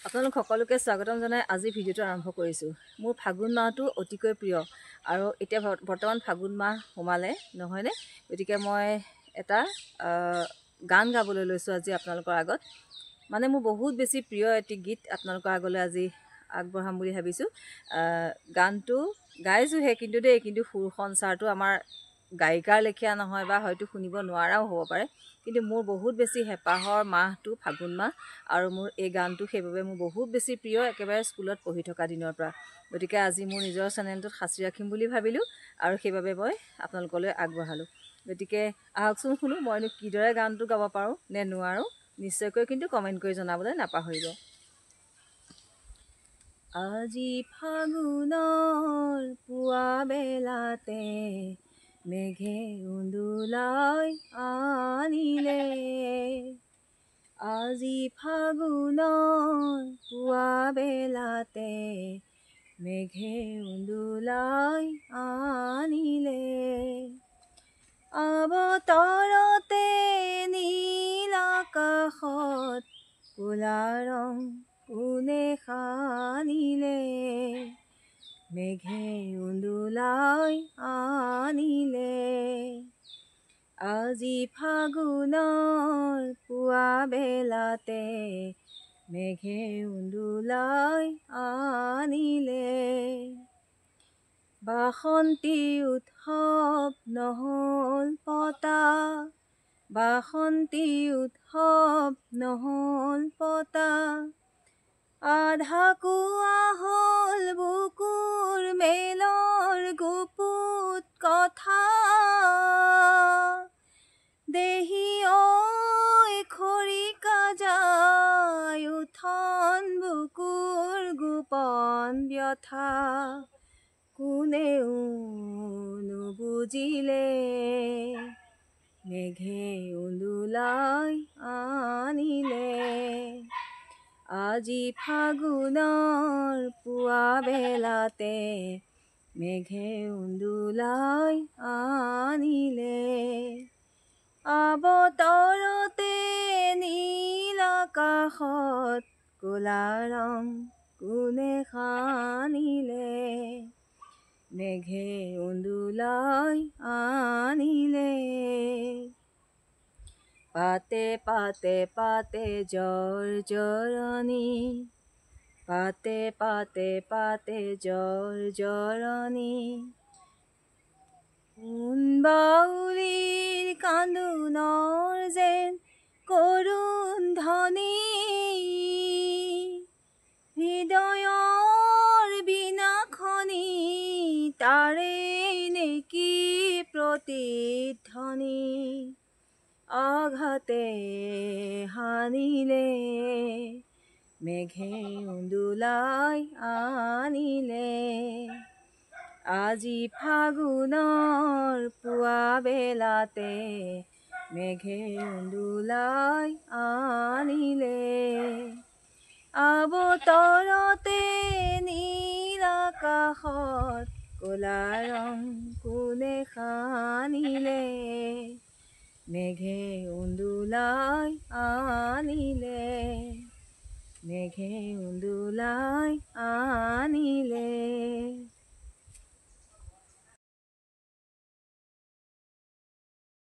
আপোনালোক সকলোকে স্বাগতম জনাই আজি ভিডিঅ'টো আৰম্ভ কৰিছোঁ। মোৰ ফাগুন মাহটো অতিকৈ প্ৰিয় আৰু এতিয়া বৰ্তমান ফাগুন মাহ সোমালে নহয়নে, গতিকে মই এটা গান গাবলৈ লৈছোঁ আজি আপোনালোকৰ আগত। মানে মোৰ বহুত বেছি প্ৰিয় এটি গীত আপোনালোকৰ আগলৈ আজি আগবঢ়াম বুলি ভাবিছোঁ। গানটো গাইছোঁহে কিন্তু সুৰ সঞ্চাৰটো আমাৰ গায়িকাৰ লেখীয়া নহয় বা হয়তো শুনিব নোৱাৰাও হ'ব পাৰে, কিন্তু মোৰ বহুত বেছি হেঁপাহৰ মাহটো ফাগুন মাহ আৰু মোৰ এই গানটো সেইবাবে মোৰ বহুত বেছি প্ৰিয়, একেবাৰে স্কুলত পঢ়ি থকা দিনৰ পৰা। গতিকে আজি মোৰ নিজৰ চেনেলটোত সাঁচি ৰাখিম বুলি ভাবিলোঁ আৰু সেইবাবে মই আপোনালোকলৈ আগবঢ়ালোঁ। গতিকে আহকচোন শুনো মইনো কিদৰে গানটো গাব পাৰোঁ নে নোৱাৰোঁ, নিশ্চয়কৈ কিন্তু কমেণ্ট কৰি জনাবলৈ নাপাহৰিব। আজি ফাগুনৰ পুৱা বেলাতে মেঘে উন্দুলাই আনিলে, আজি ফাগুনৰ পুৱা বেলাতে মেঘে উন্দুলাই আনিলে, আবতৰতে নীল আকাশত ক'লা ৰং কোনে সানিলে, মেঘে উন্দুলাই আনিলে, আজি ফাগুনৰ পুৱা বেলাতে মেঘে উন্দুলাই আনিলে, বাসন্তী উৎসৱ নহ'ল পতা, বাসন্তী উৎসৱ নহ'ল পতা, আধা কোৱা হ'ল বুকুৰ মেলৰ গুপুত কথা, দেহি ঐ খৰিকা যায় উঠন বুকুৰ গোপন ব্যথা, কোনেও নুবুজিলে, মেঘে উন্দুলাই আনিলে, আজি ফাগুনৰ পুৱা বেলাতে মেঘে উন্দুলাই আনিলে, আবতৰতে নীল আকাশত ক'লা ৰং কোনে সানিলে, মেঘে উন্দুলাই আনিলে, পাতে পাতে পাতে জ্বৰ জৰণি, পাতে পাতে পাতে জ্বৰ জৰণি, সোণ বাউলীৰ কান্দোনৰ যেন কৰুণ ধ্বনি, হৃদয়ৰ বিনাশনি তাৰেই নেকি প্ৰতিধ্বনি, আঘাতে সানিলে, মেঘে উন্দুলাই আনিলে, আজি ফাগুনৰ পুৱা বেলাতে মেঘে উন্দুলাই আনিলে, আবতৰতে নীল আকাশত ক'লা ৰং কোনে সানিলে, মেঘে উন্দুলাই আনিলে, মেঘে উন্দুলাই আনিলে।